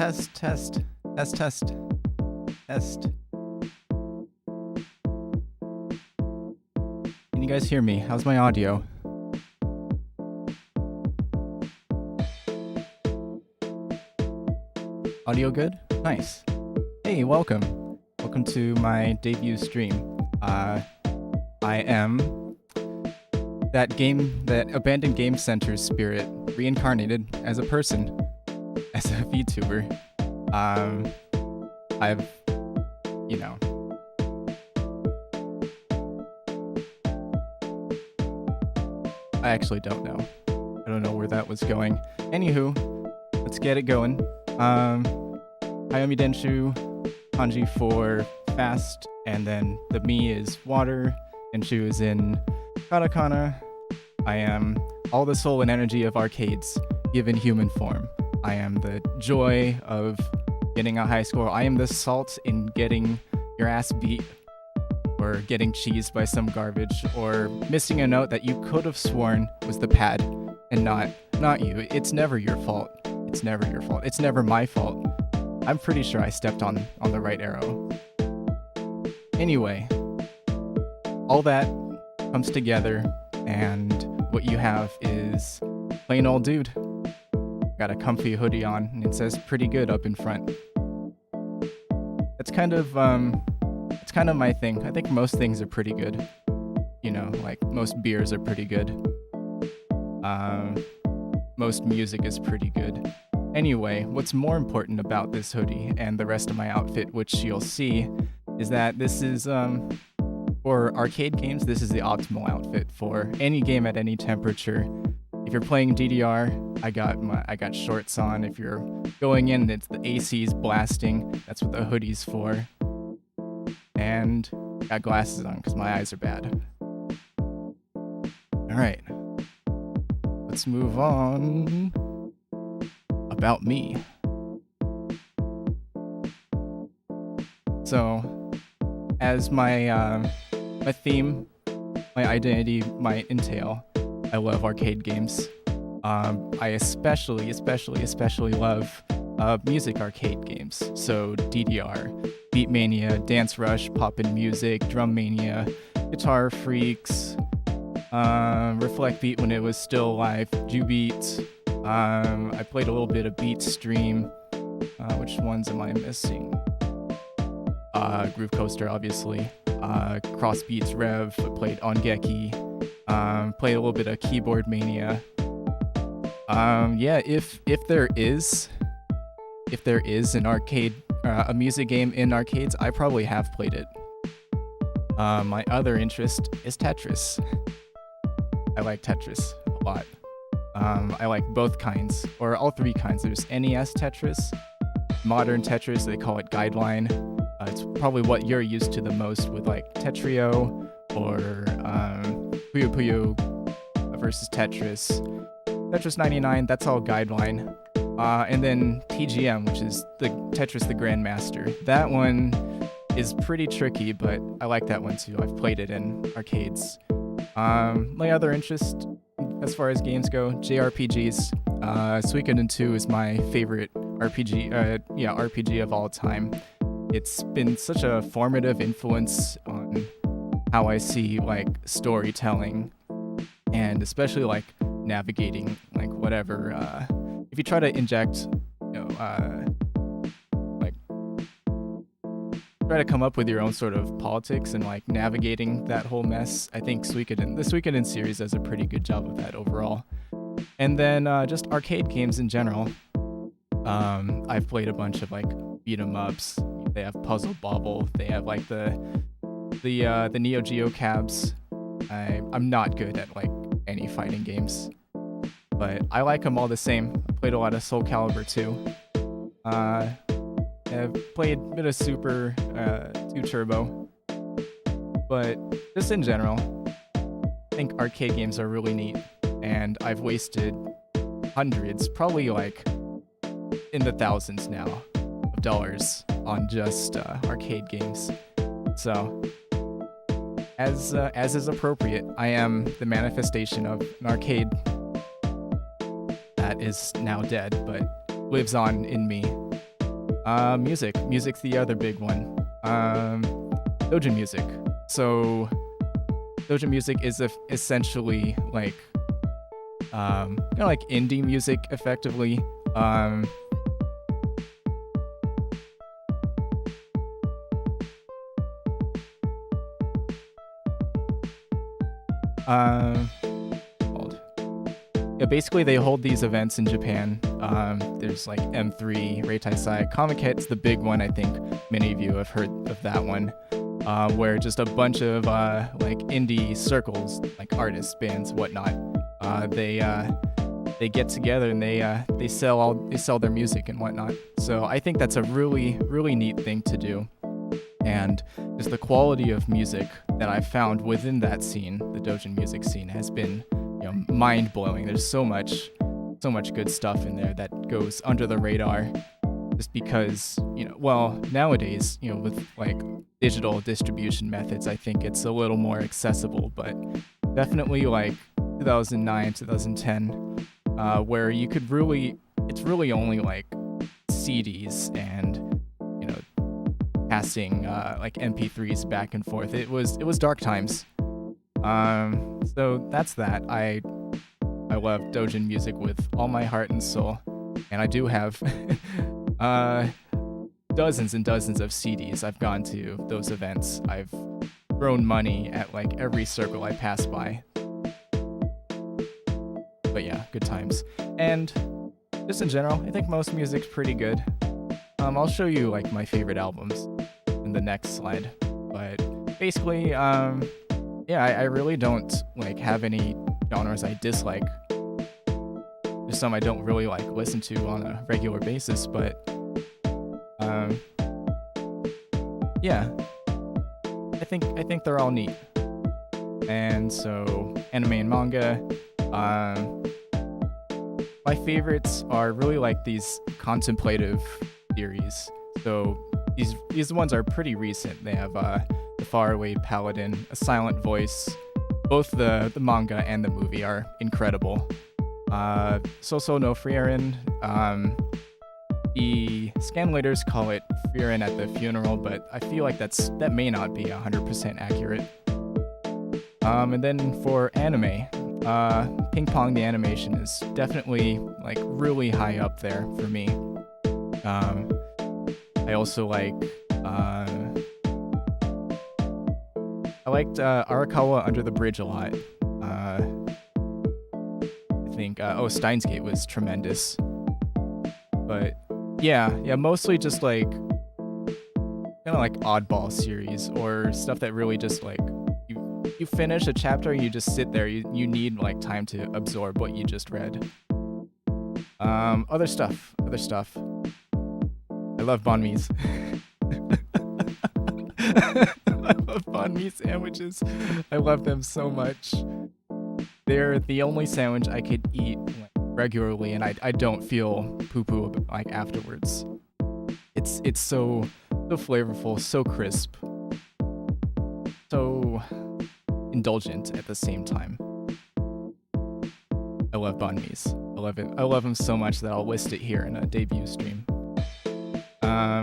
Test. Can you guys hear me? How's my audio? Audio good? Nice. Hey, welcome. Welcome to my debut stream. I am that abandoned game center spirit reincarnated as a person, as a VTuber. I've, you know, I actually don't know. I don't know where that was going. Anywho, let's get it going. Hayomi Denshu, kanji for fast, and then the mi is water, Denshu is in katakana. I am all the soul and energy of arcades, given human form. I am the joy of getting a high score. I am the salt in getting your ass beat, or getting cheesed by some garbage, or missing a note that you could have sworn was the pad and not you. It's never your fault. It's never your fault. It's never my fault. I'm pretty sure I stepped on the right arrow. Anyway, all that comes together, and what you have is plain old dude. Got a comfy hoodie on, and it says pretty good up in front. It's kind of my thing. I think most things are pretty good. You know, like most beers are pretty good. Most music is pretty good. Anyway, what's more important about this hoodie and the rest of my outfit, which you'll see, is that this is, for arcade games, this is the optimal outfit for any game at any temperature. If you're playing DDR, I got shorts on. If you're going in, it's the AC's blasting. That's what the hoodie's for. And I got glasses on because my eyes are bad. Alright. Let's move on. About me. So, as my theme, my identity might entail, I love arcade games. I especially love music arcade games. So DDR, Beat Mania, Dance Rush, Poppin' Music, Drum Mania, Guitar Freaks, Reflect Beat when it was still live, Jubeat. I played a little bit of Beat Stream. Which ones am I missing? Groove Coaster, obviously. Cross Beats Rev. I played Ongeki. Played a little bit of Keyboard Mania. Yeah, if there is an arcade, a music game in arcades, I probably have played it. My other interest is Tetris. I like Tetris a lot. I like both kinds, or all three kinds. There's NES Tetris, modern Tetris, they call it Guideline. It's probably what you're used to the most with like Tetrio, or Puyo Puyo versus Tetris. Tetris 99, that's all Guideline. And then TGM, which is the Tetris the Grandmaster. That one is pretty tricky, but I like that one too. I've played it in arcades. My other interest, as far as games go, JRPGs. Suikoden 2 is my favorite RPG of all time. It's been such a formative influence on how I see like storytelling, and especially like navigating like whatever. If you try to inject, try try to come up with your own sort of politics and like navigating that whole mess. I think the Suikoden series does a pretty good job of that overall. And then just arcade games in general. I've played a bunch of like beat 'em ups. They have Puzzle Bobble. They have like the Neo Geo cabs. I'm not good at like any fighting games, but I like them all the same. I played a lot of Soul Calibur too. I've played a bit of Super 2 Turbo, but just in general, I think arcade games are really neat, and I've wasted hundreds, probably like in the thousands now, of dollars on just arcade games. So, as is appropriate, I am the manifestation of an arcade that is now dead, but lives on in me. Music's the other big one. Doujin music. So, doujin music is essentially like, kind of like indie music, effectively. Yeah, basically they hold these events in Japan. There's like M3, Reitaisai, Comic Hit's the big one. I think many of you have heard of that one, where just a bunch of like indie circles, like artists, bands, whatnot, they get together and they sell their music and whatnot. So I think that's a really neat thing to do. And just the quality of music that I've found within that scene, the doujin music scene, has been, mind-blowing. There's so much good stuff in there that goes under the radar, just because, nowadays, with like digital distribution methods, I think it's a little more accessible, but definitely like 2009, 2010, where you could it's really only like CDs and passing like MP3s back and forth. It was dark times. So that's that. I love doujin music with all my heart and soul, and I do have dozens and dozens of CDs. I've gone to those events. I've thrown money at like every circle I pass by. But yeah, good times. And just in general, I think most music's pretty good. I'll show you like my favorite albums in the next slide, but basically, I really don't like have any genres I dislike. There's some I don't really like listen to on a regular basis, but I think they're all neat. And so anime and manga, my favorites are really like these contemplative series. So these ones are pretty recent. They have The Faraway Paladin, A Silent Voice. Both the manga and the movie are incredible. Soso no Frieren. The scanlators call it Frieren at the Funeral, but I feel like that may not be 100% accurate. And then for anime, Ping Pong the animation is definitely like really high up there for me. I also like I liked Arakawa Under the Bridge a lot. I think Steins Gate was tremendous. But yeah, mostly just like kind of like oddball series or stuff that really just like you finish a chapter and you just sit there. You need like time to absorb what you just read. Other stuff. I love banh mi's. I love banh mi sandwiches. I love them so much. They're the only sandwich I could eat regularly, and I don't feel poo-poo like afterwards. It's so flavorful, so crisp, so indulgent at the same time. I love banh mi's. I love it. I love them so much that I'll list it here in a debut stream.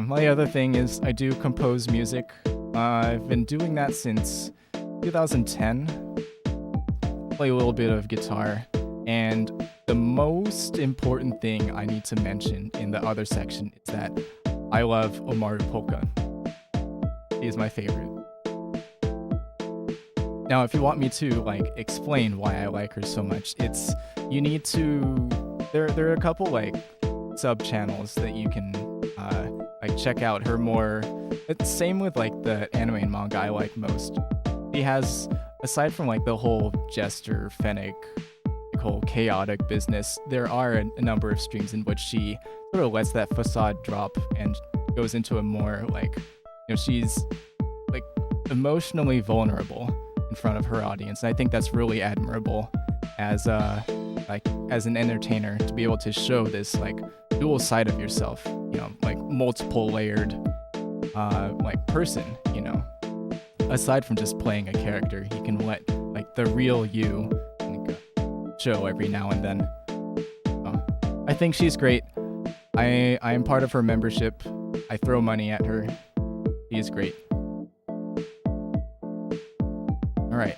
My other thing is I do compose music. I've been doing that since 2010. Play a little bit of guitar, and the most important thing I need to mention in the other section is that I love Omaru Polka. She's my favorite. Now, if you want me to like explain why I like her so much, it's you need to. There are a couple like sub channels that you can like check out her more. It's same with like the anime and manga I like most. She has, aside from like the whole jester, fennec, like whole chaotic business, there are a number of streams in which she sort of lets that facade drop and goes into a more like, she's like emotionally vulnerable in front of her audience. And I think that's really admirable as as an entertainer to be able to show this like dual side of yourself, like multiple layered like person, aside from just playing a character. You can let like the real you show every now and then. I think she's great. I am part of her membership. I throw money at her. She is great. Alright,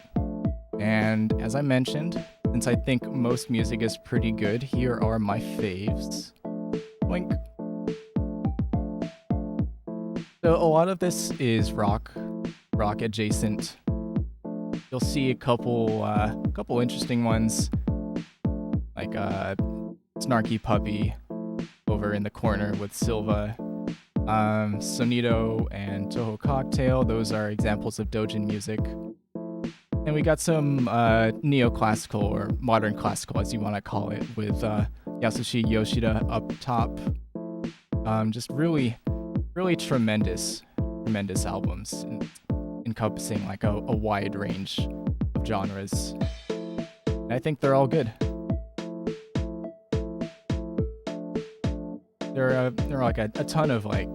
and as I mentioned, since I think most music is pretty good, here are my faves. Blink. So a lot of this is rock adjacent. You'll see a couple interesting ones, like Snarky Puppy over in the corner with Silva. Sonito and Toho Cocktail, those are examples of doujin music. And we got some neoclassical or modern classical, as you want to call it, with Yasushi Yoshida up top. Just really tremendous albums, encompassing like a wide range of genres. And I think they're all good. There are like a ton of like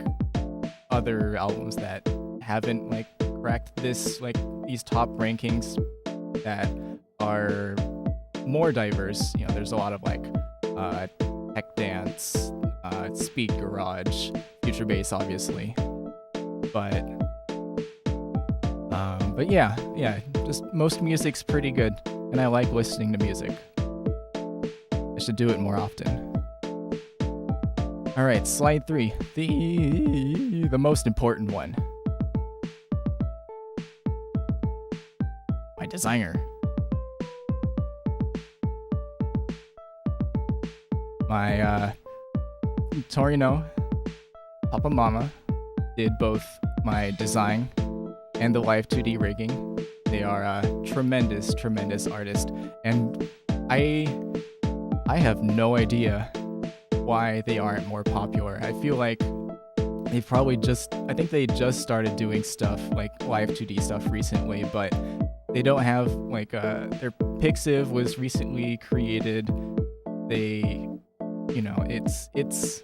other albums that haven't like cracked this like these top rankings that are more diverse. There's a lot of like tech dance, speed garage, future bass, obviously, but yeah, just most music's pretty good, and I like listening to music. I should do it more often. All right, slide 3, the most important one. My designer. My Torino, Papa Mama, did both my design and the live 2D rigging. They are tremendous artists, and I have no idea why they aren't more popular. I feel like they just started doing stuff like live 2D stuff recently, but they don't have like their Pixiv was recently created. They, it's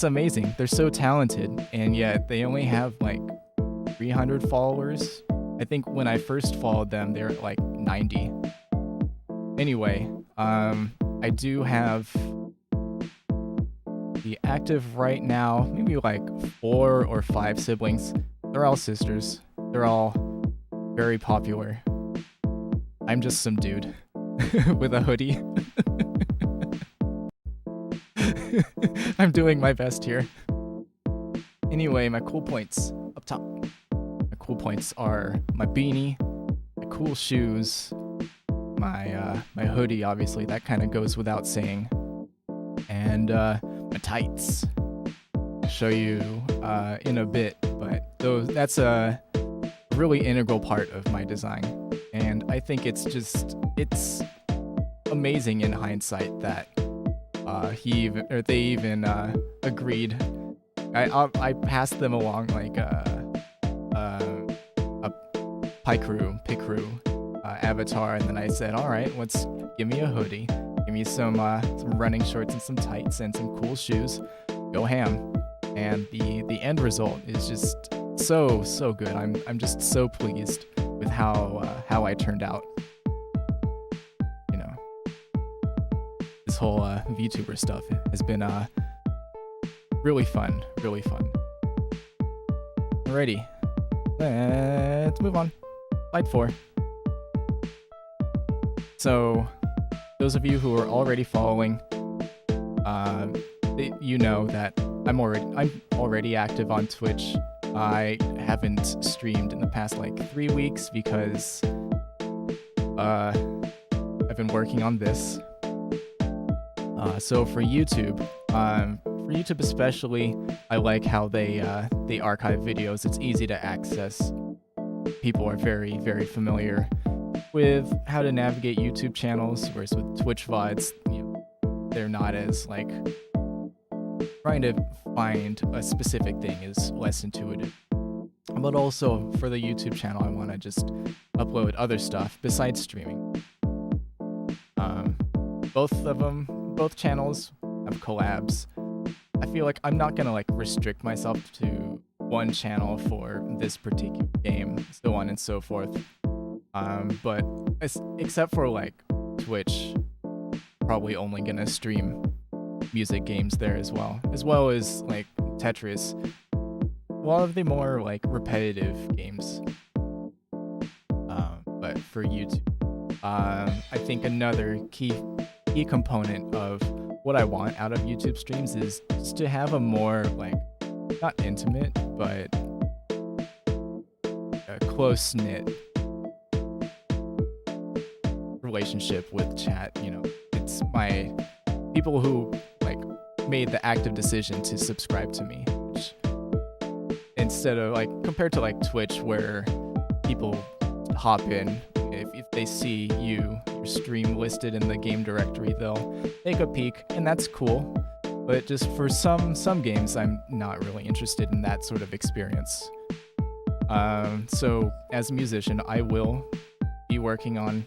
amazing. They're so talented, and yet they only have like 300 followers. I think when I first followed them, they're at like 90. Anyway, I do have the active right now, maybe like 4 or 5 siblings. They're all sisters. They're all very popular. I'm just some dude with a hoodie. I'm doing my best here. Anyway, my cool points up top. My cool points are my beanie, my cool shoes, my hoodie, obviously, that kind of goes without saying, and my tights. I'll show you in a bit, but that's a really integral part of my design, and I think it's amazing in hindsight that they even agreed. I passed them along like a Pikru avatar, and then I said, all right, give me a hoodie, give me some running shorts and some tights and some cool shoes, go ham. And the end result is just so good. I'm just so pleased with how I turned out. This whole VTuber stuff has been really fun. Alrighty, let's move on. Slide 4. So, those of you who are already following, you know that I'm already active on Twitch. I haven't streamed in the past like 3 weeks because I've been working on this. So for YouTube especially, I like how they archive videos. It's easy to access. People are very, very familiar with how to navigate YouTube channels, whereas with Twitch VODs, they're not as like trying to find a specific thing is less intuitive. But also for the YouTube channel, I want to just upload other stuff besides streaming. Both channels have collabs. I feel like I'm not gonna like restrict myself to one channel for this particular game, so on and so forth. But except for like Twitch, probably only gonna stream music games there as well as like Tetris. A lot of the more like repetitive games. But for YouTube, I think another key component of what I want out of YouTube streams is just to have a more like not intimate but a close-knit relationship with chat. It's my people who like made the active decision to subscribe to me, which instead of like compared to like Twitch where people hop in if they see your stream listed in the game directory, they'll take a peek, and that's cool. But just for some games, I'm not really interested in that sort of experience. So as a musician, I will be working on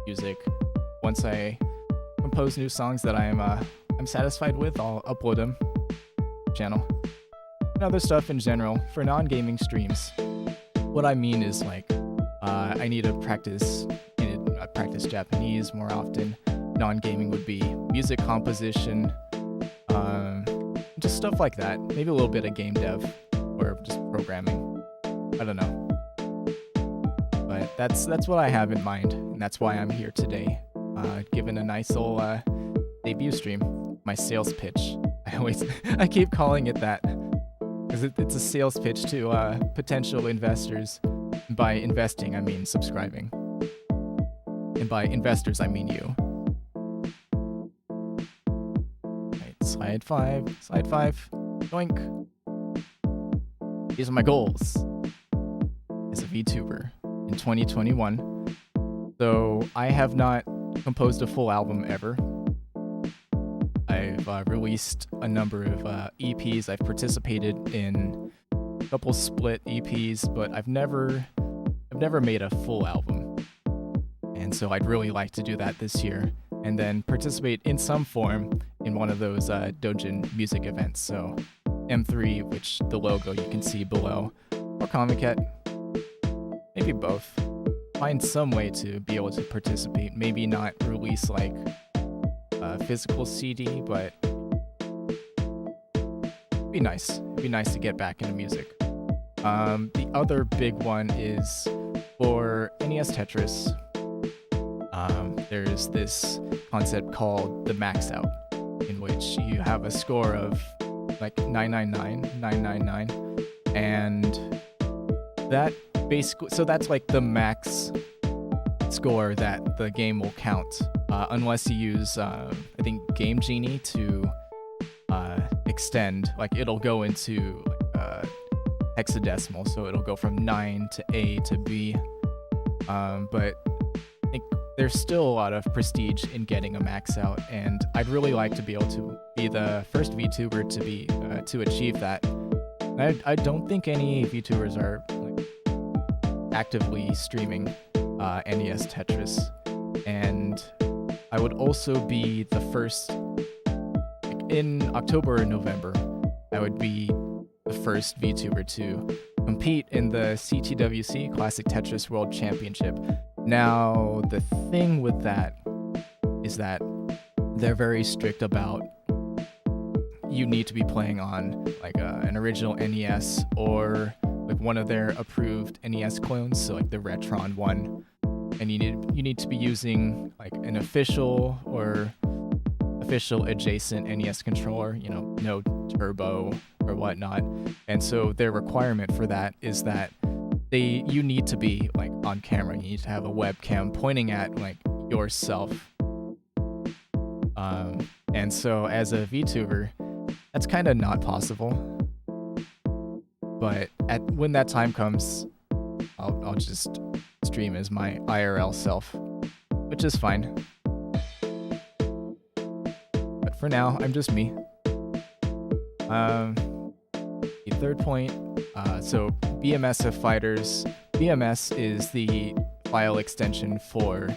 music. Once I compose new songs that I'm satisfied with, I'll upload them to the channel. And other stuff in general for non-gaming streams. What I mean is like I need to practice Japanese more often. Non-gaming would be music composition, just stuff like that. Maybe a little bit of game dev or just programming. I don't know. But that's what I have in mind, and that's why I'm here today, giving a nice little debut stream, my sales pitch. I keep calling it that because it's a sales pitch to potential investors. By investing, I mean subscribing. And by investors, I mean you. Right, slide five. Doink. These are my goals as a VTuber in 2021. So I have not composed a full album ever. I've released a number of EPs. I've participated in a couple split EPs, but I've never made a full album. And so I'd really like to do that this year and then participate in some form in one of those doujin music events. So M3, which the logo you can see below, or Comic Cat, maybe both. Find some way to be able to participate. Maybe not release like a physical CD, but it'd be nice. It'd be nice to get back into music. The other big one is for NES Tetris. There's this concept called the max out, in which you have a score of like 999, and that basically, so that's like the max score that the game will count, unless you use I think Game Genie to extend. Like it'll go into hexadecimal, so it'll go from 9 to A to B, but I think there's still a lot of prestige in getting a max out, and I'd really like to be able to be the first VTuber to achieve that. I don't think any VTubers are like actively streaming NES Tetris, and I would also be the first, like in October or November, I would be the first VTuber to compete in the CTWC Classic Tetris World Championship. Now, the thing with that is that they're very strict about you need to be playing on like an original NES or like one of their approved NES clones, so like the Retron one, and you need to be using like an official or official adjacent NES controller, no turbo or whatnot. And so their requirement for that is that you need to be like on camera. You need to have a webcam pointing at like yourself. And so as a VTuber, that's kind of not possible. But when that time comes, I'll just stream as my IRL self, which is fine. But for now, I'm just me. The third point, so BMS of Fighters. BMS is the file extension for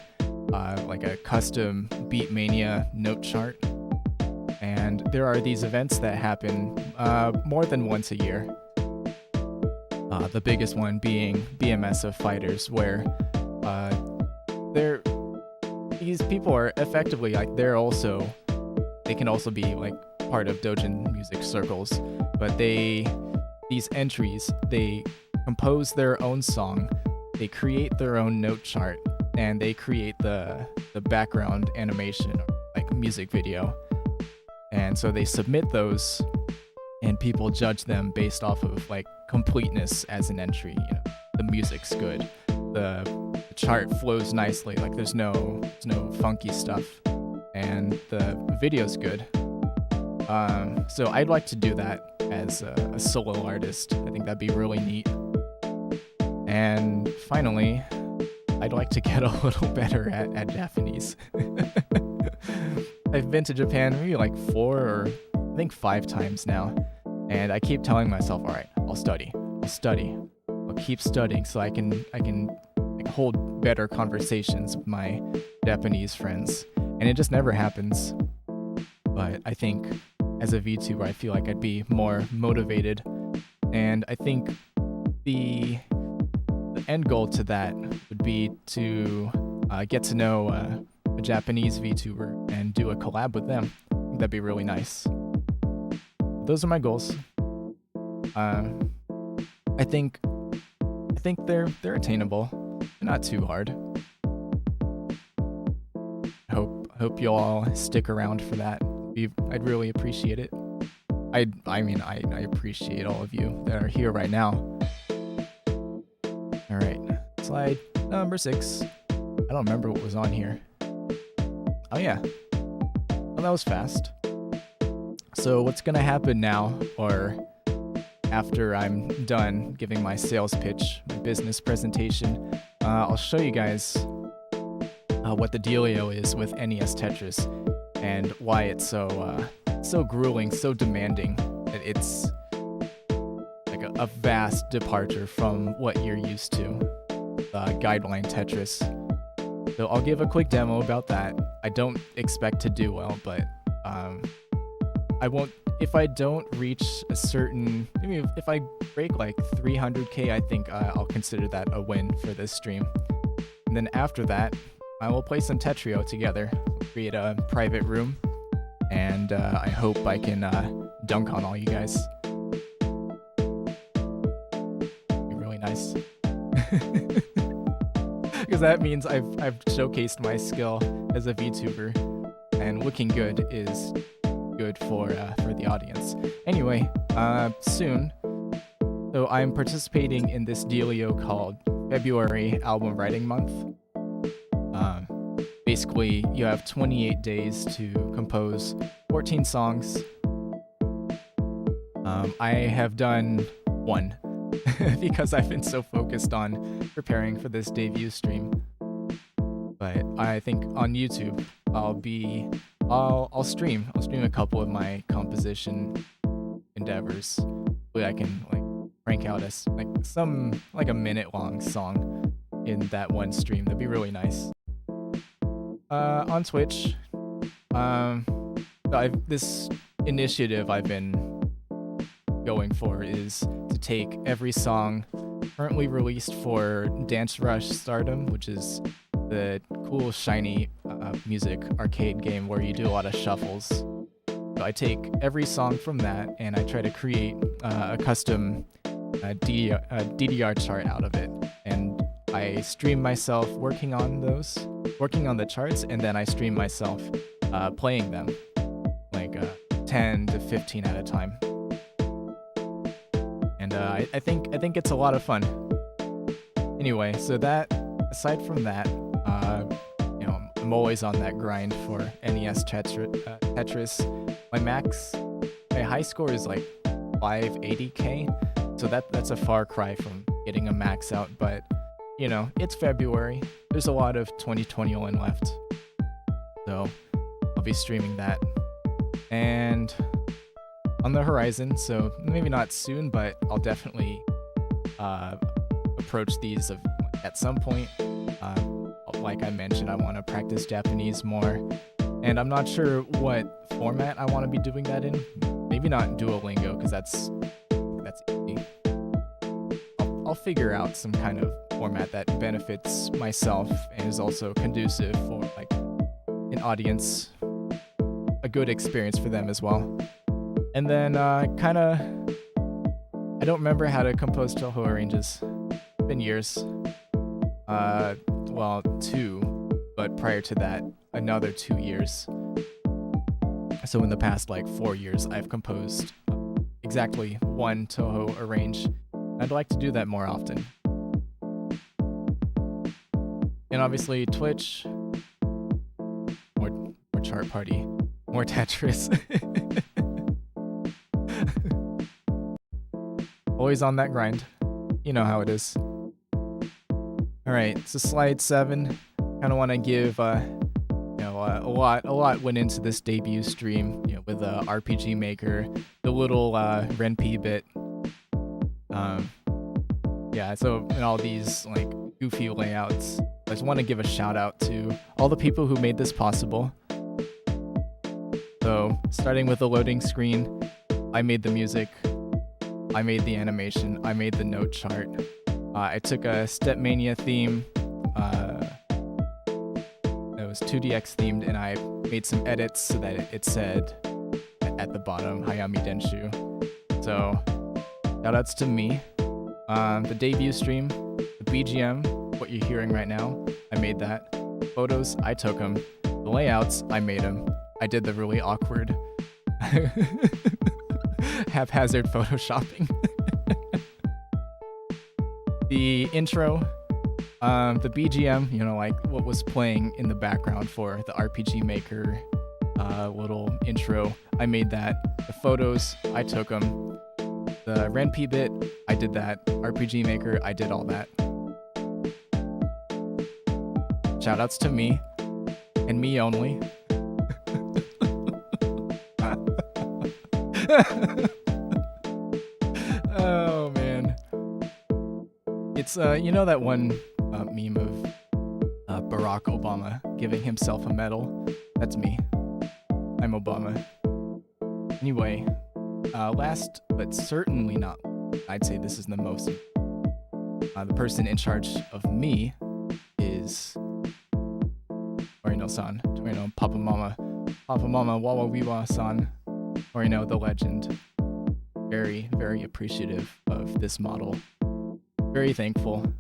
like a custom Beatmania note chart. And there are these events that happen more than once a year. The biggest one being BMS of Fighters, where these people are effectively like they can also be like part of doujin music circles, but these entries, they compose their own song, they create their own note chart, and they create the background animation or like music video. And so they submit those, and people judge them based off of like completeness as an entry. You know, the music's good, the chart flows nicely, like there's no funky stuff, and the video's good. So I'd like to do that as a solo artist. I think that'd be really neat. And finally, I'd like to get a little better at Japanese. I've been to Japan maybe like 4 or I think 5 times now, and I keep telling myself, all right, I'll study, I'll keep studying so I can like hold better conversations with my Japanese friends, and it just never happens. But I think as a VTuber, I feel like I'd be more motivated, and I think the end goal to that would be to get to know a Japanese VTuber and do a collab with them. I think that'd be really nice. Those are my goals. I think they're attainable. They're not too hard. Hope you all stick around for that. I'd really appreciate it. I appreciate all of you that are here right now. All right, slide number 6. I don't remember what was on here. Oh yeah, well, that was fast. So what's gonna happen now, or after I'm done giving my sales pitch, my business presentation, I'll show you guys what the dealio is with NES Tetris and why it's so grueling, so demanding, that it's like a vast departure from what you're used to, guideline Tetris. So I'll give a quick demo about that. I don't expect to do well, but I won't. If I don't reach a certain, maybe if I break like 300k, I think I'll consider that a win for this stream. And then after that, I will play some Tetrio together, create a private room, and I hope I can dunk on all you guys. Be really nice. Because that means I've showcased my skill as a VTuber, and looking good is good for the audience. Anyway, soon. So I'm participating in this dealio called February Album Writing Month. Basically, you have 28 days to compose 14 songs. I have done 1 because I've been so focused on preparing for this debut stream. But I think on YouTube, I'll stream a couple of my composition endeavors. But I can like crank out a minute long song in that one stream. That'd be really nice. On Twitch, this initiative I've been going for is to take every song currently released for Dance Rush Stardom, which is the cool shiny music arcade game where you do a lot of shuffles. So I take every song from that and I try to create a custom DDR chart out of it, and I stream myself working on the charts, and then I stream myself playing them, like 10 to 15 at a time. and I think it's a lot of fun. Anyway, so that aside from that, I'm always on that grind for NES Tetris. My high score is like 580k, so that's a far cry from getting a max out, but it's February. There's a lot of 2021 left, so I'll be streaming that. And on the horizon, so maybe not soon, but I'll definitely approach these at some point. Like I mentioned, I want to practice Japanese more, and I'm not sure what format I want to be doing that in. Maybe not Duolingo, because that's easy. I'll figure out some kind of format that benefits myself and is also conducive for like an audience, a good experience for them as well. And then I don't remember how to compose Toho arranges. It's been years. Well, 2, but prior to that, another 2 years. So in the past, 4 years, I've composed exactly 1 Toho arrange. I'd like to do that more often. And obviously, Twitch, more chart party, more Tetris. Always on that grind. You know how it is. Alright, so slide 7. Kind of want to give, a lot went into this debut stream, with RPG Maker, the little Ren'Py bit. So and all these goofy layouts. I just want to give a shout out to all the people who made this possible. So starting with the loading screen, I made the music, I made the animation, I made the note chart. I took a Stepmania theme that was 2DX themed, and I made some edits so that it said at the bottom, Hayami Denshu. So, shoutouts to me. The debut stream, the BGM, what you're hearing right now, I made that. Photos, I took them. The layouts, I made them. I did the really awkward haphazard photoshopping. The intro, the BGM, what was playing in the background for the RPG Maker little intro, I made that. The photos, I took them. The Ren'Py bit, I did that. RPG Maker, I did all that. Shoutouts to me, and me only. Oh man. It's that one meme of Barack Obama giving himself a medal? That's me. I'm Obama. Anyway, last but certainly not, I'd say this is the most. The person in charge of me is Torino-san. Torino, Papa Mama Wawa Wiwa-san. Torino, the legend. Very, very appreciative of this model. Very thankful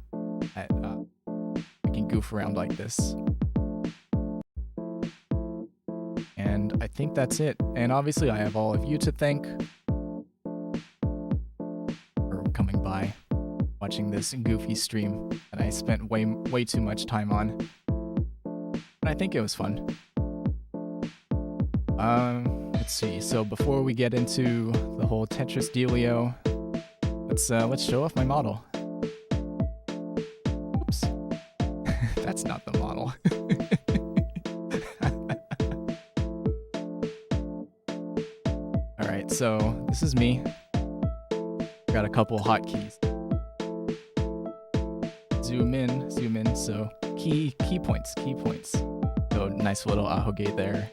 that I can goof around like this. And I think that's it. And obviously I have all of you to thank for coming by, watching this goofy stream that I spent way too much time on. And I think it was fun. Let's see. So before we get into the whole Tetris dealio, let's show off my model. Oops. That's not the model. Alright, so this is me. Got a couple hotkeys. Zoom in, so key points. So nice little ahoge there.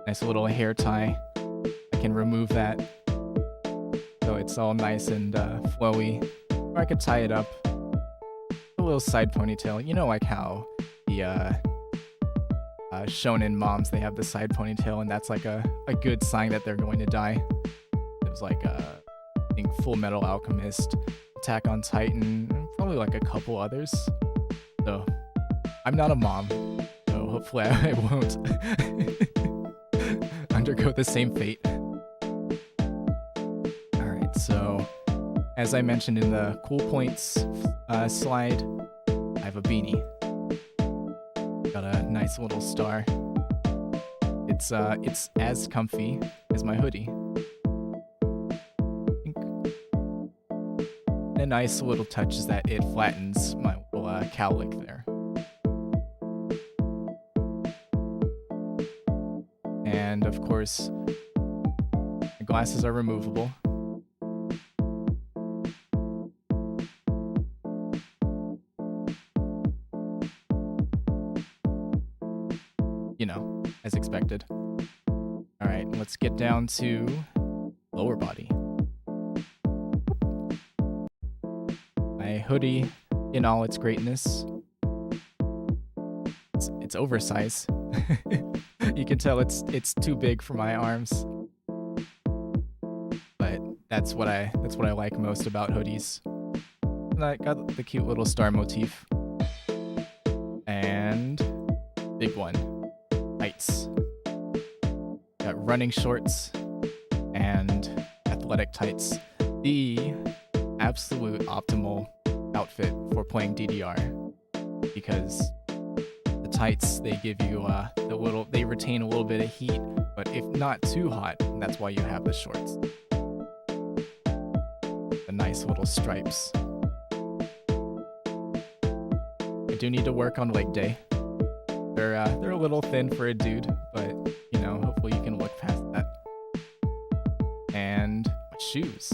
Nice little hair tie. I can remove that. So it's all nice and flowy. Or I could tie it up. A little side ponytail. Like how the shonen moms, they have the side ponytail, and that's like a good sign that they're going to die. It was like I think Full Metal Alchemist, Attack on Titan, and probably like a couple others. So I'm not a mom, so hopefully I won't undergo the same fate. Alright, so as I mentioned in the cool points slide, I have a beanie. Got a nice little star. It's as comfy as my hoodie. A nice little touch is that it flattens my little cowlick there. And of course, the glasses are removable. You know, as expected. Alright, let's get down to lower body. My hoodie in all its greatness. It's oversized. You can tell it's too big for my arms. But that's what I like most about hoodies. And I got the cute little star motif. And big one. Tights. Got running shorts and athletic tights. The absolute optimal outfit for playing DDR, because the tights, they give you they retain a little bit of heat, but if not too hot, that's why you have the shorts. The nice little stripes. I do need to work on leg day. They're a little thin for a dude, but you know, hopefully you can look past that. And my shoes.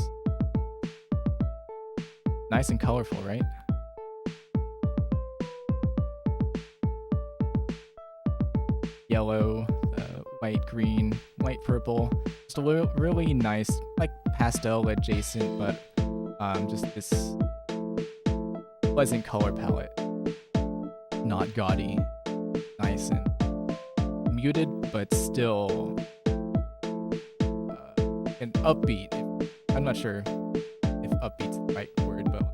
Nice and colorful, right? Yellow, white, green, white, purple. Just a really nice, like pastel adjacent, but just this pleasant color palette. Not gaudy. Nice and muted, but still and upbeat. I'm not sure if upbeat's the right word, but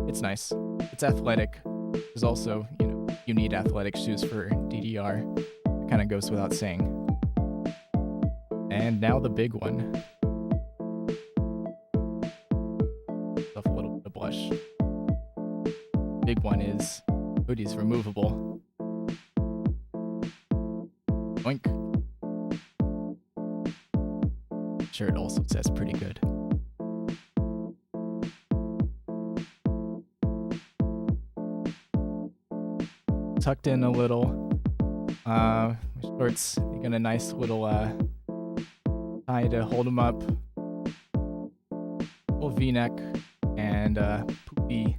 it's nice. It's athletic. There's also, you know, you need athletic shoes for DDR. It kind of goes without saying. And now the big one. Stuff a little bit of blush. Big one is hoodie's removable. Oink. Shirt also says pretty good. Tucked in a little. Shorts, they got a nice little tie to hold them up. Little V-neck and poofy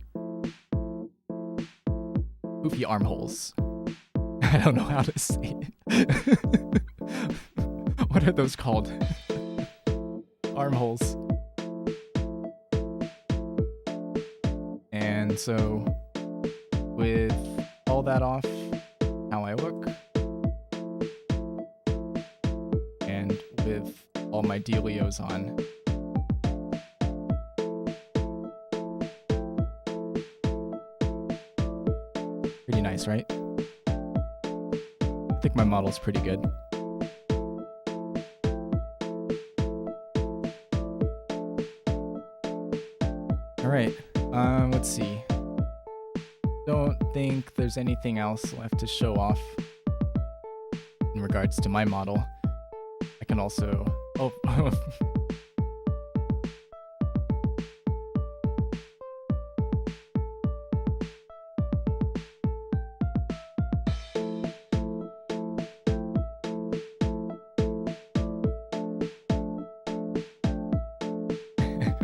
armholes. I don't know how to say it. What are those called? Armholes. And so, with all that off, how I look, and with all my dealios on, pretty nice, right? I think my model's pretty good. Alright, let's see. Don't think there's anything else left to show off in regards to my model. I can also... Oh, I'm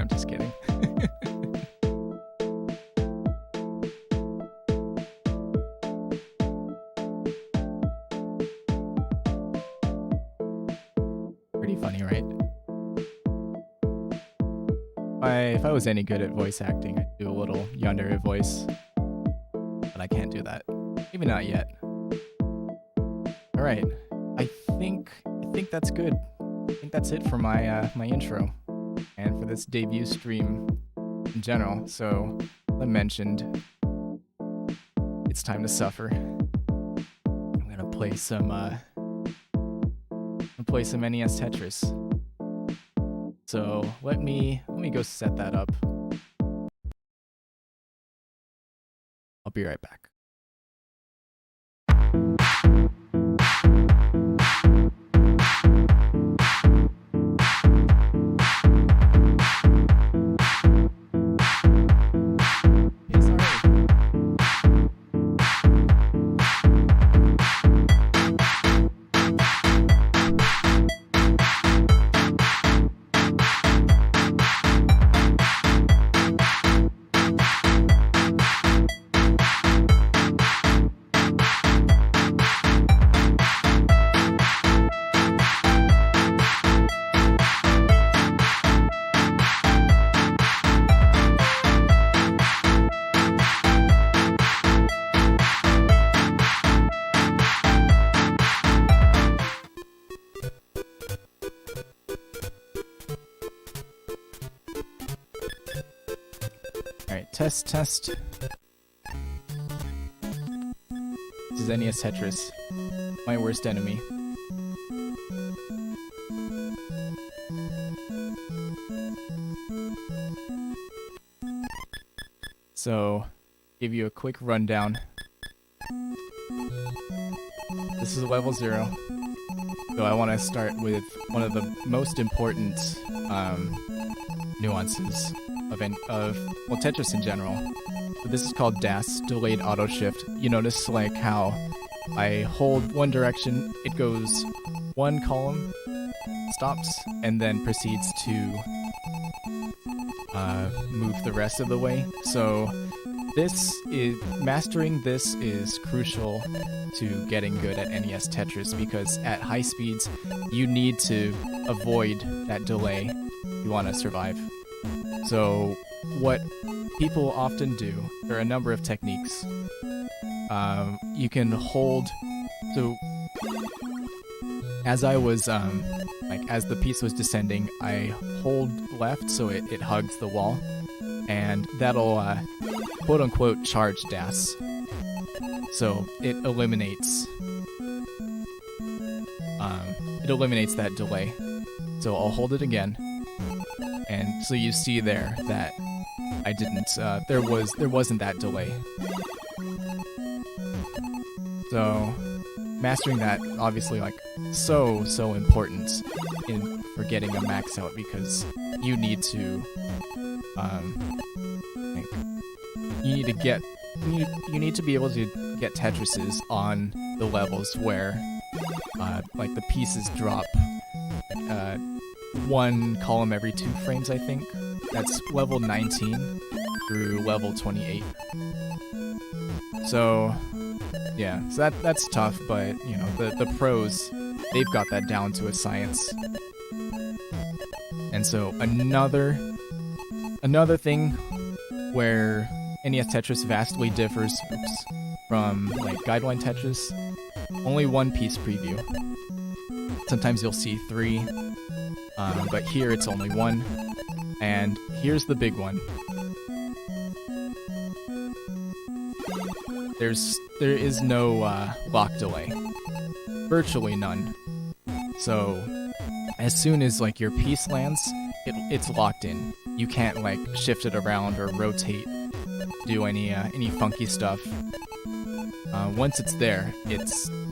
just kidding. Pretty funny, right? If I was any good at voice acting, I'd do a little yandere voice. But I can't do that. Maybe not yet. Alright. I think that's good. I think that's it for my my intro. And for this debut stream in general. So, as I mentioned, it's time to suffer. I'm gonna play some NES Tetris. So let me go set that up. I'll be right back. Test. This is NES Tetris, my worst enemy. So, give you a quick rundown. This is level 0. So I want to start with one of the most important nuances of Tetris in general. So this is called DAS, delayed auto shift. You notice like how I hold one direction, it goes one column, stops, and then proceeds to move the rest of the way. So mastering this is crucial to getting good at NES Tetris, because at high speeds you need to avoid that delay if you want to survive. So what people often do, there are a number of techniques. You can hold, so as I was as the piece was descending, I hold left so it hugs the wall, and that'll quote unquote charge DAS. So it eliminates that delay. So I'll hold it again. And so you see there that I didn't, there wasn't that delay. So mastering that, obviously, like, so important for getting a max out, because you need to, you need to be able to get Tetrises on the levels where, like, the pieces drop, one column every 2 frames, I think. That's level 19 through level 28. So, yeah, so that's tough, but, you know, the pros, they've got that down to a science. And so another thing where NES Tetris vastly differs from, like, Guideline Tetris, only one piece preview. Sometimes you'll see 3, but here it's only 1. And here's the big one. There is no lock delay. Virtually none. So as soon as, like, your piece lands, it's locked in. You can't, like, shift it around or rotate, do any funky stuff. Once it's there,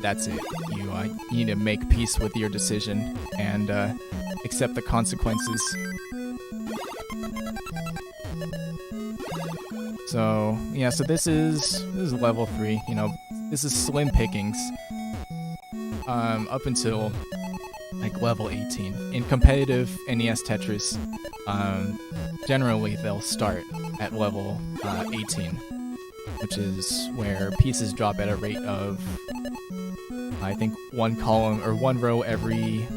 that's it. You need to make peace with your decision and accept the consequences. So yeah, so this is level 3. You know, this is slim pickings up until, like, level 18. In competitive NES Tetris, generally they'll start at level 18, which is where pieces drop at a rate of, I think, 1 column or 1 row every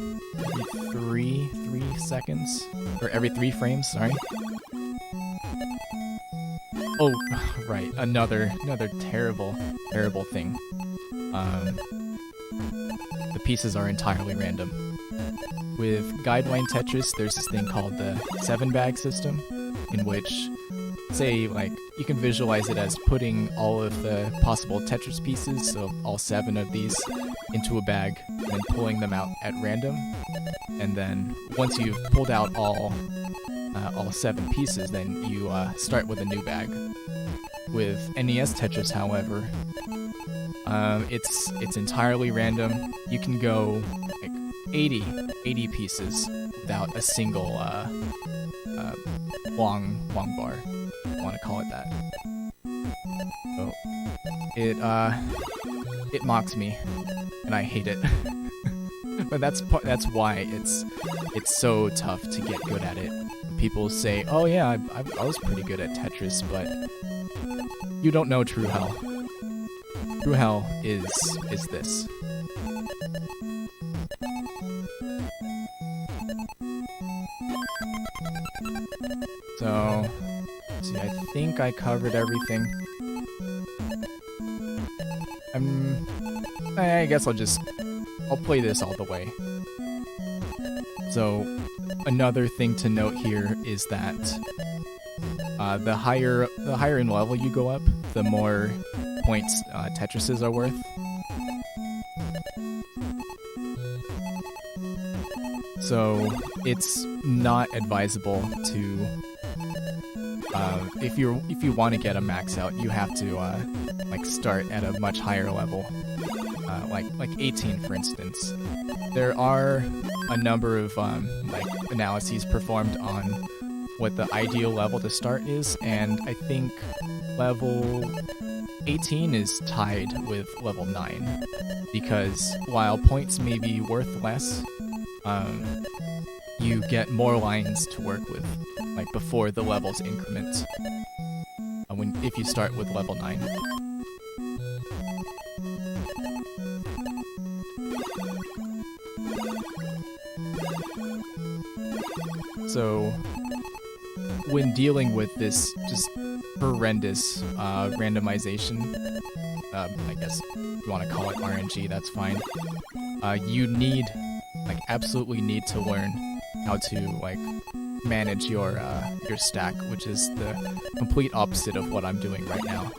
3 seconds, or every 3 frames. Sorry. Oh, right. Another terrible thing. The pieces are entirely random. With Guideline Tetris, there's this thing called the 7-bag system, in which, say, like, you can visualize it as putting all of the possible Tetris pieces, so all 7 of these, into a bag, then pulling them out at random. And then once you've pulled out all 7 pieces, then you start with a new bag. With NES Tetris, however, it's entirely random. You can go like 80 pieces without a single long bar, if you want to call it that. So it mocks me, and I hate it. But that's why it's so tough to get good at it. People say, "Oh yeah, I was pretty good at Tetris," but you don't know true hell. True hell is this. So, let's see, I think I covered everything. I guess I'll play this all the way. So, another thing to note here is that the higher in level you go up, the more points Tetrises are worth. So it's not advisable to if you want to get a max out, you have to like start at a much higher level, like 18 for instance. There are a number of like analyses performed on what the ideal level to start is, and I think level 18 is tied with level 9, because while points may be worth less, you get more lines to work with, like before the levels increment, if you start with level 9. So, when dealing with this just horrendous randomization, I guess you want to call it RNG, that's fine. You absolutely need to learn how to manage your stack, which is the complete opposite of what I'm doing right now.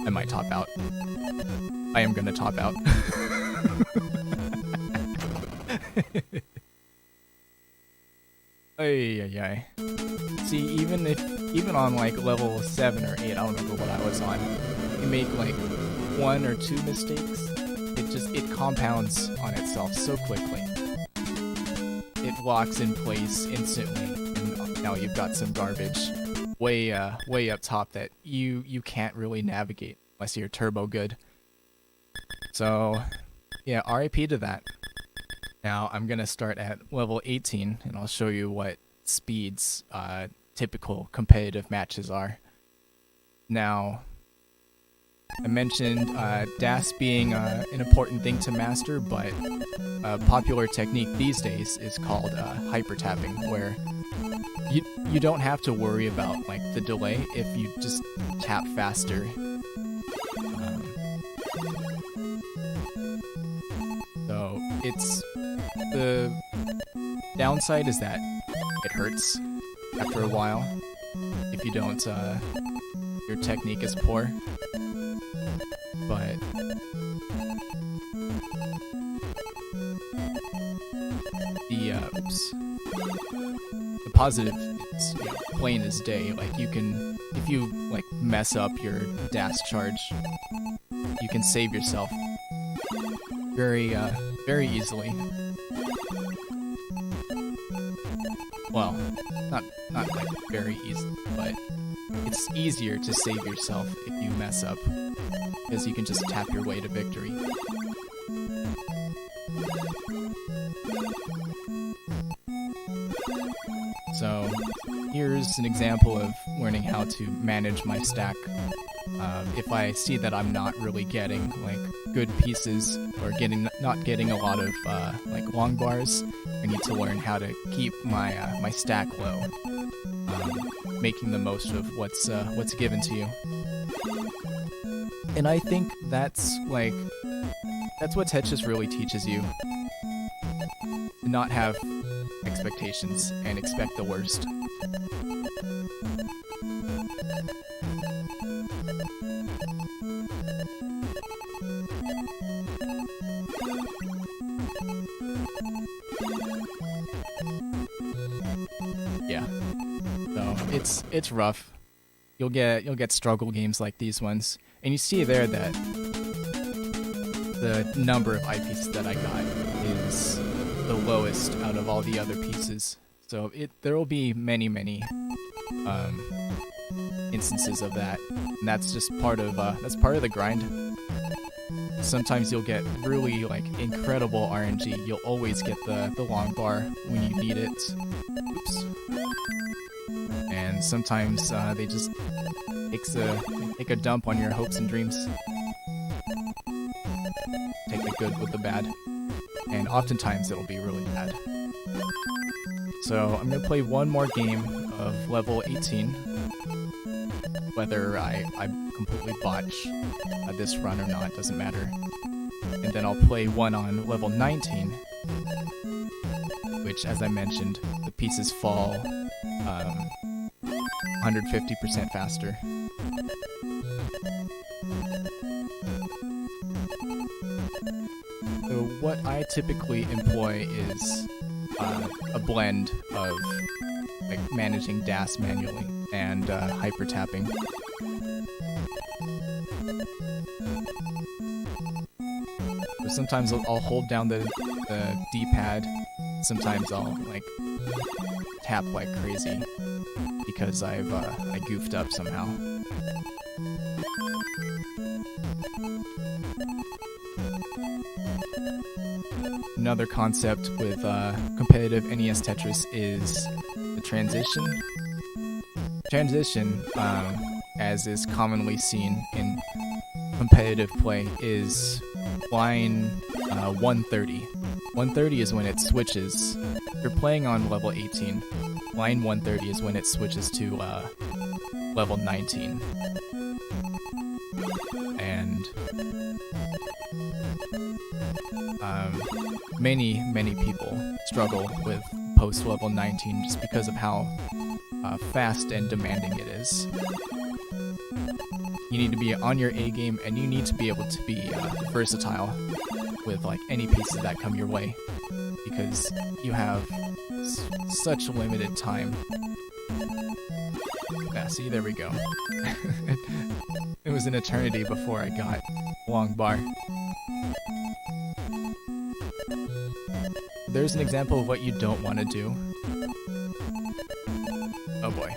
I might top out. I am gonna top out. Ay. See, even on level 7 or 8, I don't remember what I was on, you make 1 or 2 mistakes, it compounds on itself so quickly. It locks in place instantly, and now you've got some garbage way up top that you can't really navigate unless you're turbo good. So yeah, RIP to that. Now I'm gonna start at level 18, and I'll show you what speeds typical competitive matches are. Now, I mentioned DAS being an important thing to master, but a popular technique these days is called hyper tapping, where you don't have to worry about the delay if you just tap faster. So the downside is that it hurts after a while if you don't, your technique is poor. But the positive is plain as day. You can, if you mess up your dash charge, you can save yourself very easily. Well, not very easy, but it's easier to save yourself if you mess up, because you can just tap your way to victory. So here's an example of learning how to manage my stack. If I see that I'm not really getting good pieces, or not getting a lot of long bars, I need to learn how to keep my stack low, making the most of what's given to you. And I think that's what Tetris really teaches you. To not have expectations and expect the worst. it's rough. You'll get struggle games like these ones, and you see there that the number of eyepieces that I got is the lowest out of all the other pieces. So there will be many instances of that, and that's just part of the grind. Sometimes you'll get really like incredible RNG. You'll always get the long bar when you need it. Oops. And sometimes they just take a dump on your hopes and dreams. Take the good with the bad. And oftentimes it'll be really bad. So I'm gonna play one more game of level 18. Whether I completely botch this run or not, doesn't matter. And then I'll play one on level 19, which, as I mentioned, the pieces fall 150% faster. So what I typically employ is a blend of like managing DAS manually and hyper tapping. So sometimes I'll hold down the D-pad. Sometimes I'll like tap like crazy because I goofed up somehow. Another concept with competitive NES Tetris is the transition. Transition, as is commonly seen in competitive play, is line 130. 130 is when it switches. If you're playing on level 18, line 130 is when it switches to level 19. And many people struggle with post level 19 just because of how fast and demanding it is. You need to be on your A game, and you need to be able to be versatile with like any pieces that come your way, because you have such limited time. Yeah, see, there we go. It was an eternity before I got long bar. There's an example of what you don't want to do. Oh boy.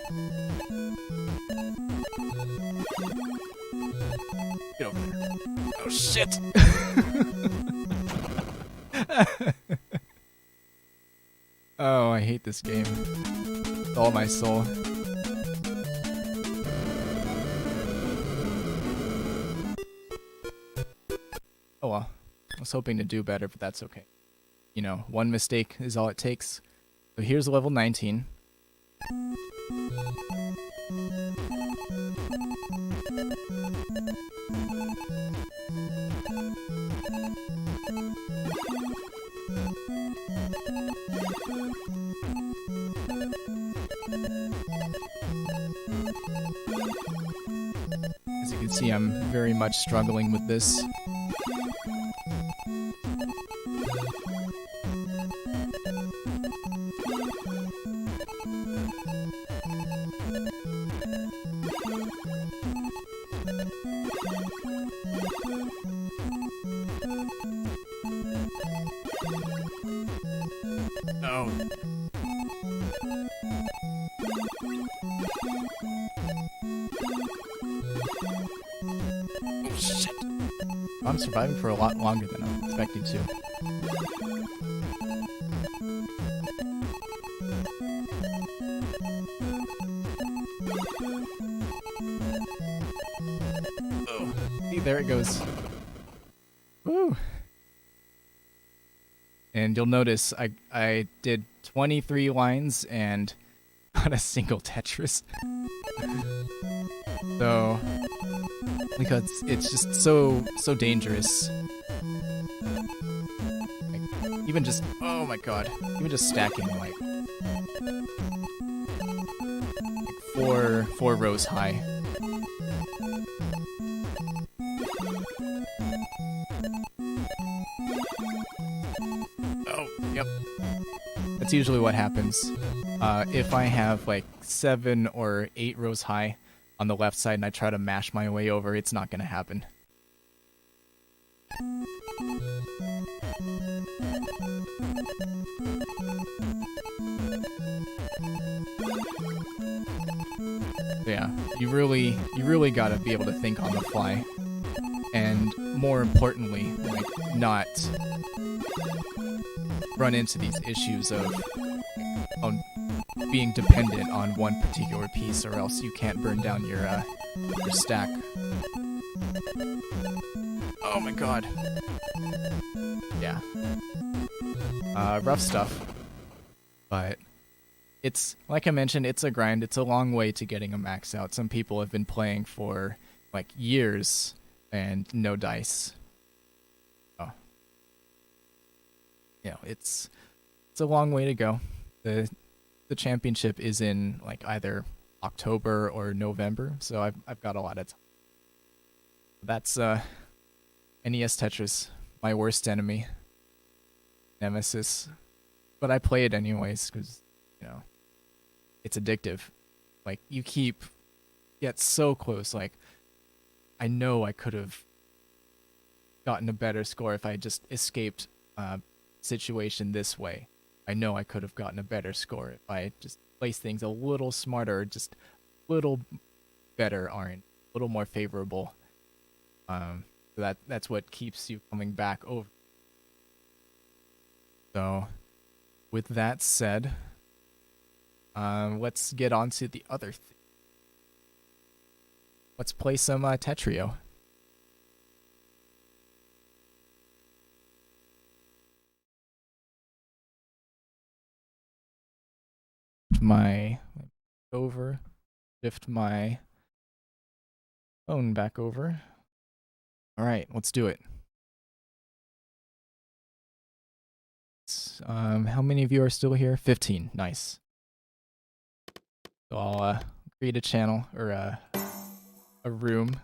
Get over there. Oh shit! Oh, I hate this game. With all my soul. Oh well. I was hoping to do better, but that's okay. You know, one mistake is all it takes. So here's level 19. As you can see, I'm very much struggling with this. Oh. Oh shit. I'm surviving for a lot longer than I'm expecting to. Oh, see, there it goes. Woo. And you'll notice I did 23 lines and not a single Tetris. So, because it's just so dangerous. Like, even just, oh my god, even just stacking like four rows high. Oh, yep. That's usually what happens. if I have like 7 or 8 rows high on the left side and I try to mash my way over, it's not gonna happen. Yeah, you really gotta be able to think on the fly, and more importantly, like, not run into these issues of being dependent on one particular piece, or else you can't burn down your stack. Oh my god. Yeah. Rough stuff. But it's, like I mentioned, it's a grind. It's a long way to getting a max out. Some people have been playing for like years and no dice. Oh. You know, it's a long way to go. The championship is in like either October or November, so I've got a lot of time. That's NES Tetris, my worst enemy, nemesis. But I play it anyways because, you know, it's addictive. Like, you get so close. Like, I know I could have gotten a better score if I just escaped situation this way. I know I could have gotten a better score if I just placed things a little smarter, just a little better, a little more favorable. So that's what keeps you coming back over. So, with that said, let's get on to the other thing. Let's play some Tetrio. Shift my phone back over. Alright, let's do it. How many of you are still here? 15. Nice. So I'll create a channel, or a room.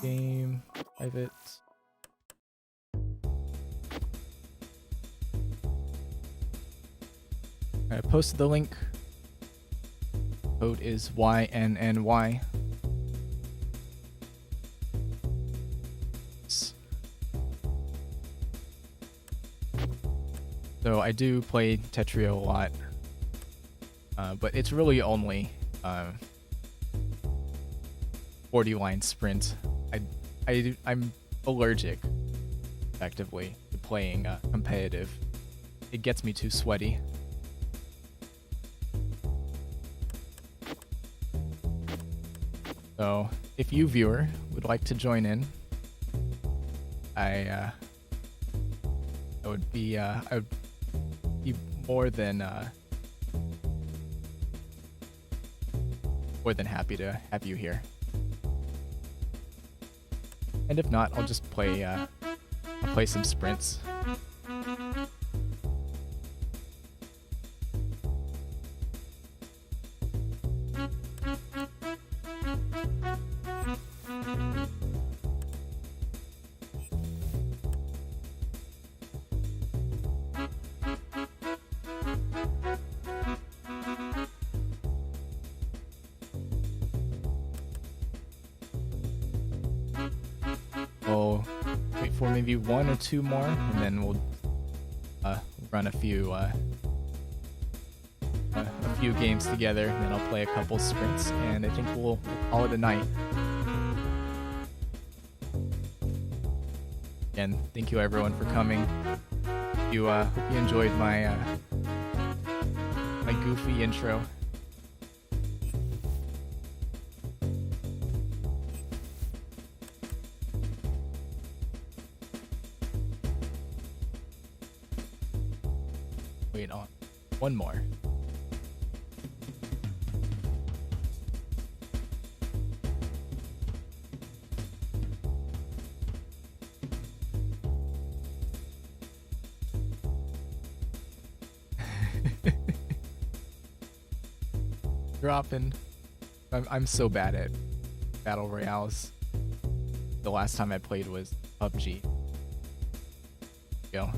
Game, private. I posted the link. Code is YNNY. So I do play Tetrio a lot, but it's really only 40-line sprint. I'm allergic, effectively, to playing competitive. It gets me too sweaty. So, if you, viewer, would like to join in, I would be more than happy to have you here. And if not, I'll just play some sprints. We'll wait for maybe 1 or 2 more, and then we'll run a few games together, and then I'll play a couple sprints, and I think we'll call it a night. Again, thank you everyone for coming. Hope you enjoyed my goofy intro. Wait on one more. Dropping. I'm so bad at battle royales. The last time I played was PUBG. Go.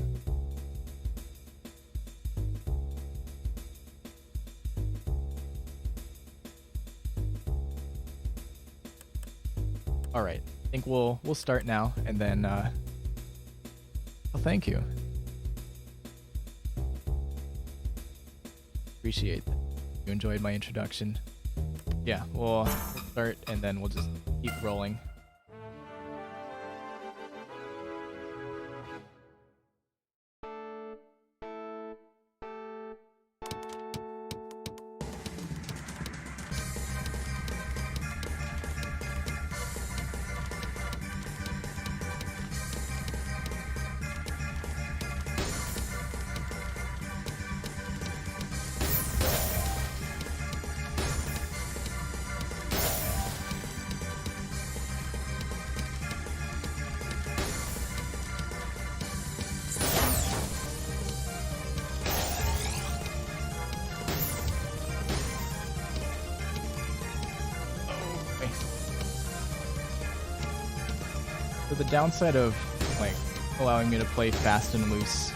All right, I think we'll start now, and then well, thank you. Appreciate that. You enjoyed my introduction. Yeah, we'll start, and then we'll just keep rolling. So the downside of like allowing me to play fast and loose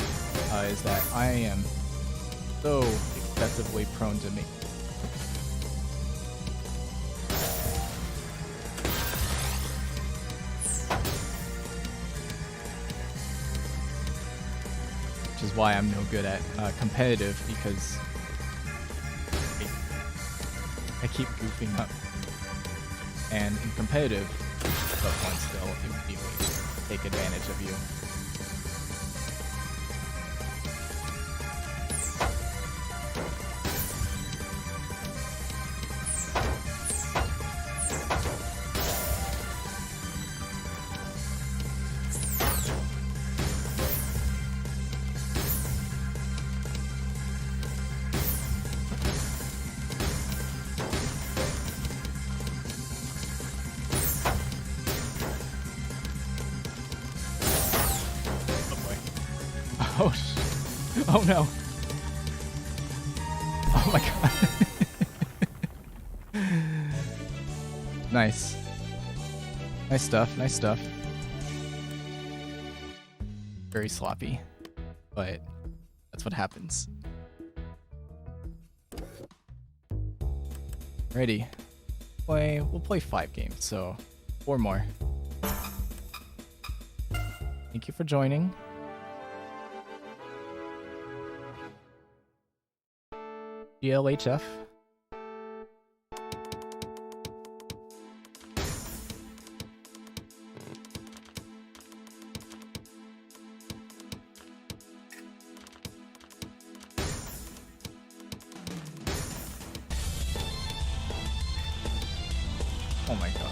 is that I am so excessively prone to make. Which is why I'm no good at competitive, because I keep goofing up. And in competitive, someone still immediately take advantage of you. Oh no. Oh my god. Nice. Nice stuff, nice stuff. Very sloppy, but that's what happens. Ready. We'll play 5 games, so 4 more. Thank you for joining. GLHF. Oh my god.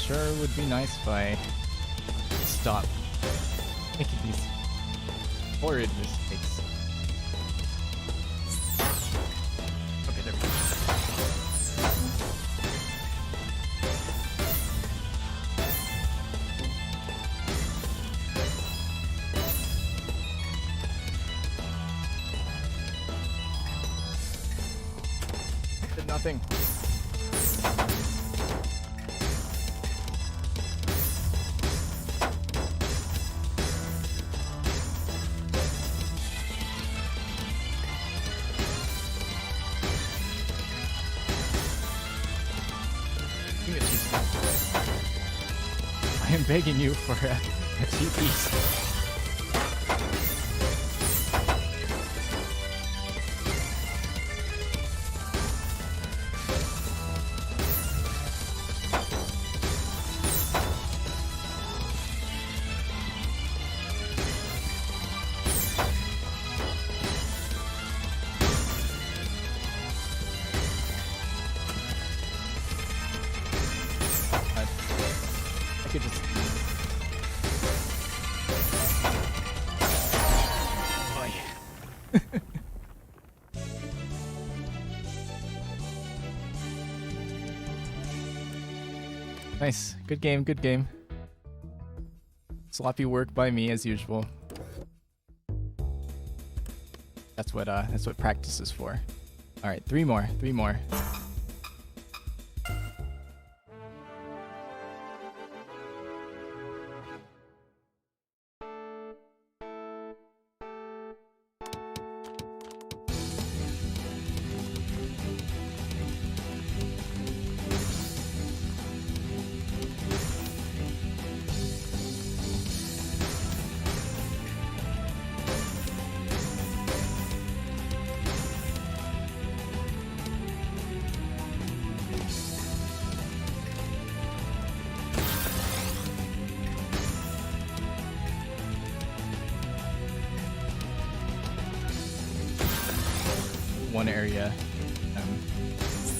Sure would be nice if I stopped making these horrid mistakes. Okay, there we go. Did nothing. think it's I am begging you for a two-piece. I could just... Oh, yeah. Nice. Good game, good game. Sloppy work by me as usual. That's what practice is for. Alright, three more. One area I'm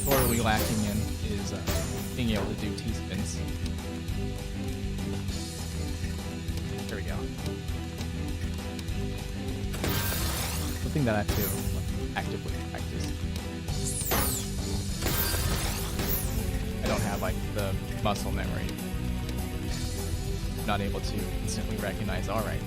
thoroughly lacking in is being able to do T-spins. There we go. Something that I have to actively practice. I don't have like the muscle memory. Not able to instantly recognize, alright.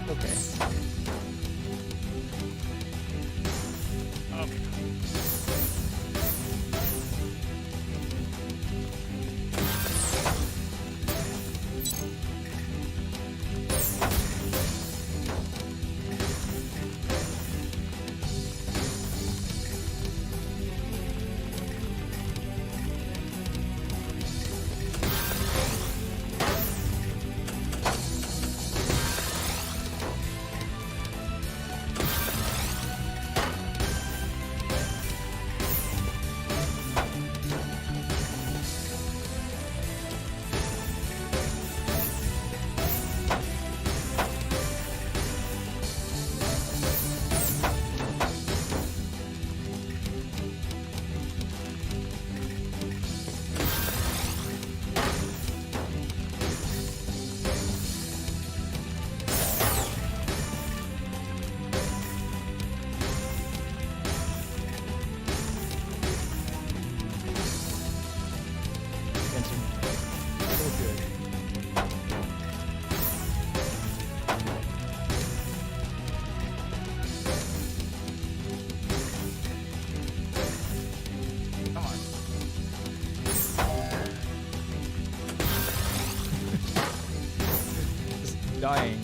Okay. Dying.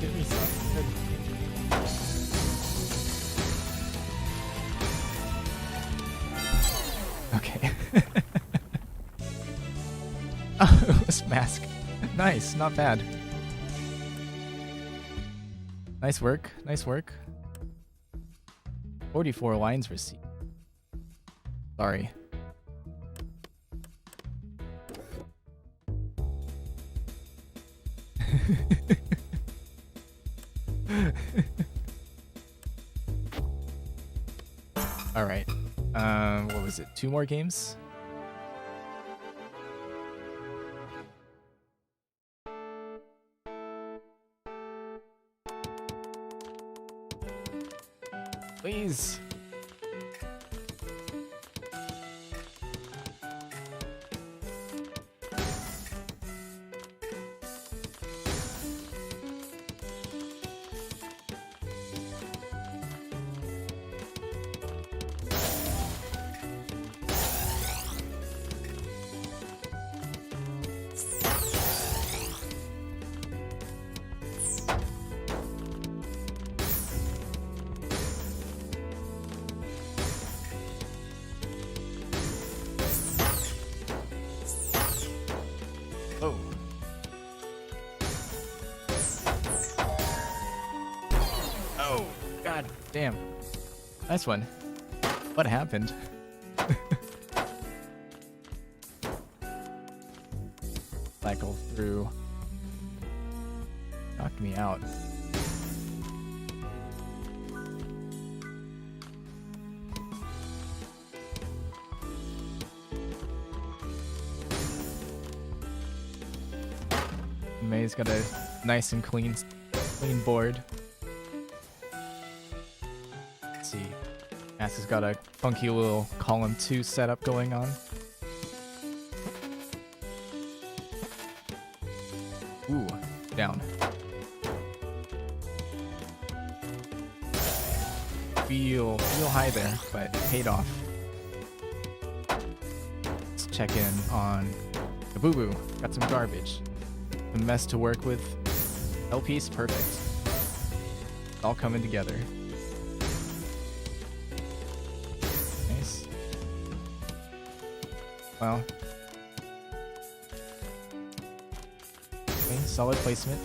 Give me some. Okay. Oh, it was mask. Nice, not bad. Nice work, nice work. 44 lines received. Sorry. All right. What was it? 2 more games? Please. Oh. Oh, god damn. Nice one. What happened? Cycle through. Knocked me out. May's got a nice and clean board. Let's see. Mass has got a funky little column 2 setup going on. Ooh, down. Feel high there, but it paid off. Let's check in on the Boo Boo. Got some garbage. A mess to work with. LP's perfect. It's all coming together. Nice. Well. Okay, solid placement.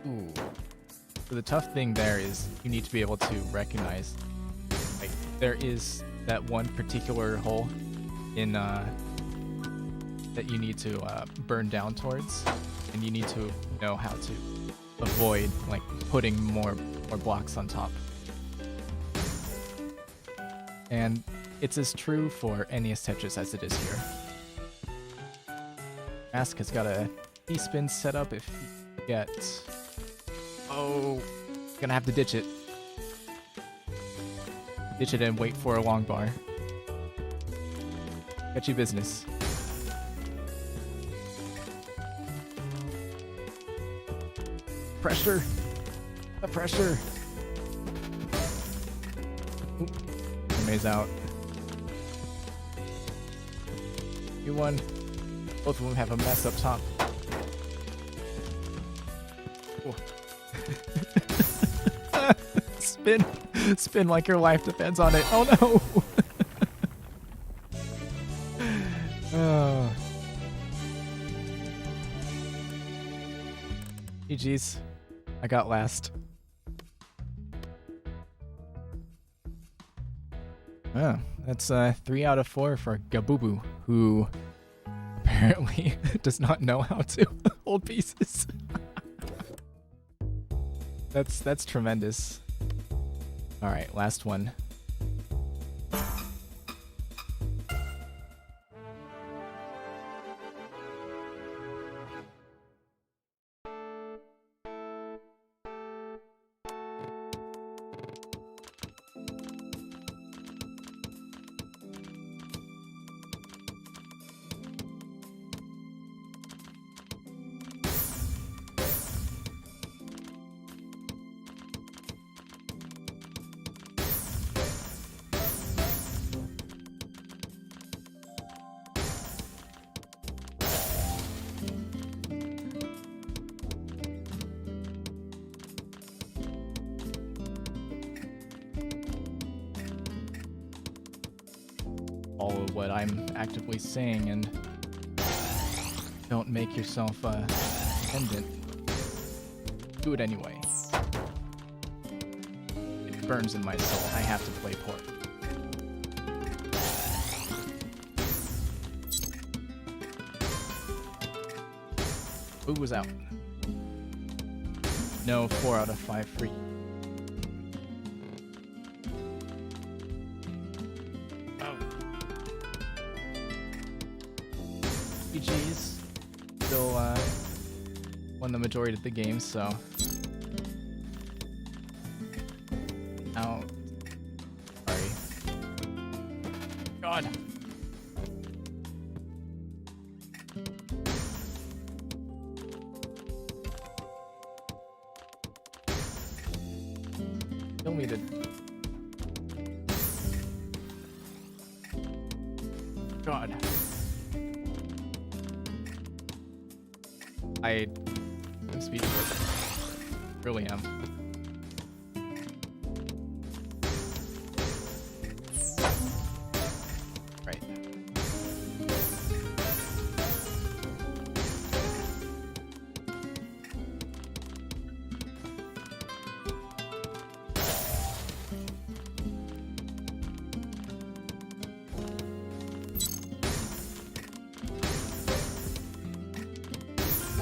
Ooh. So the tough thing there is you need to be able to recognize, like, there is that one particular hole in that you need to burn down towards, and you need to know how to avoid like putting more blocks on top. And it's as true for NES Tetris as it is here. Mask has got a E-spin set up if you get... Oh, gonna have to ditch it. Ditch it and wait for a long bar. Got you business. Pressure! The pressure! Oop. Maze out. You won. Both of them have a mess up top. Spin! Spin like your life depends on it. Oh no! Oh. GG's. I got last. Oh, that's 3 out of 4 for Gabubu, who apparently does not know how to hold pieces. That's tremendous. All right, last one. All of what I'm actively saying, and don't make yourself dependent. Do it anyway. It burns in my soul. I have to play port. Who was out? No, 4 out of 5 free. Oh. GG's still won the majority of the game, so. Out. Sorry. God. Kill me to. God. I'm speechless. Really am. Right.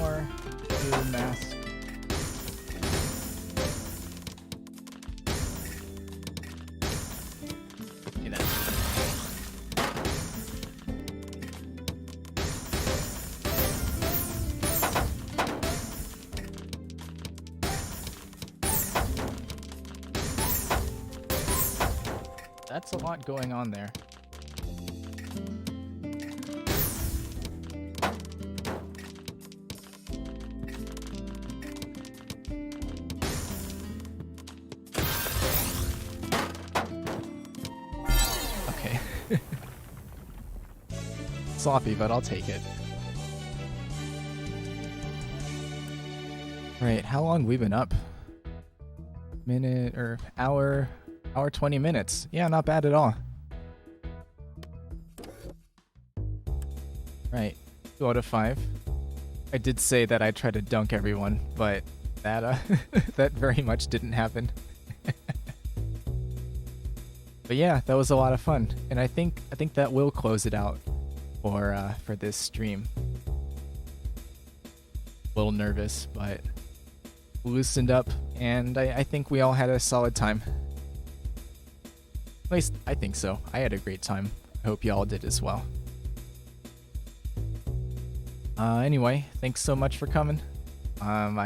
Or do mask. You know. That's a lot going on there. Okay. Sloppy, but I'll take it. Right, how long we been up? Minute or hour 20 minutes. Yeah, not bad at all. Right, 2 out of 5. I did say that I tried to dunk everyone, but that that very much didn't happen. But yeah, that was a lot of fun, and I think that will close it out for this stream. A little nervous, but loosened up, and I think we all had a solid time. At least I think so. I had a great time. I hope y'all did as well. Anyway, thanks so much for coming. Now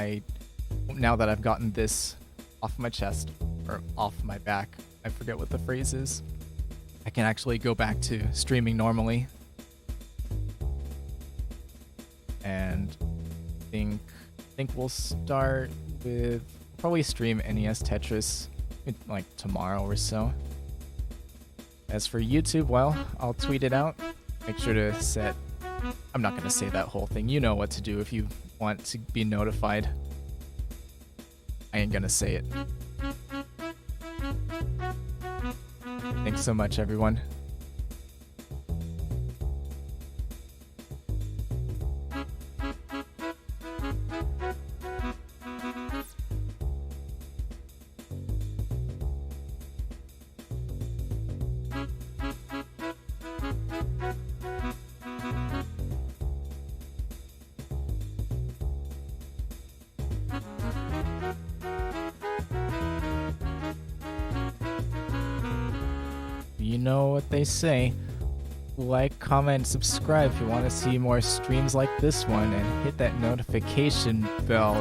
that I've gotten this off my chest, or off my back, I forget what the phrase is, I can actually go back to streaming normally. And think we'll start with probably stream NES Tetris like tomorrow or so. As for YouTube, well, I'll tweet it out. Make sure to set... I'm not going to say that whole thing. You know what to do if you want to be notified. I ain't going to say it. Thanks so much, everyone. You know what they say. Like, comment, subscribe if you want to see more streams like this one, and hit that notification bell.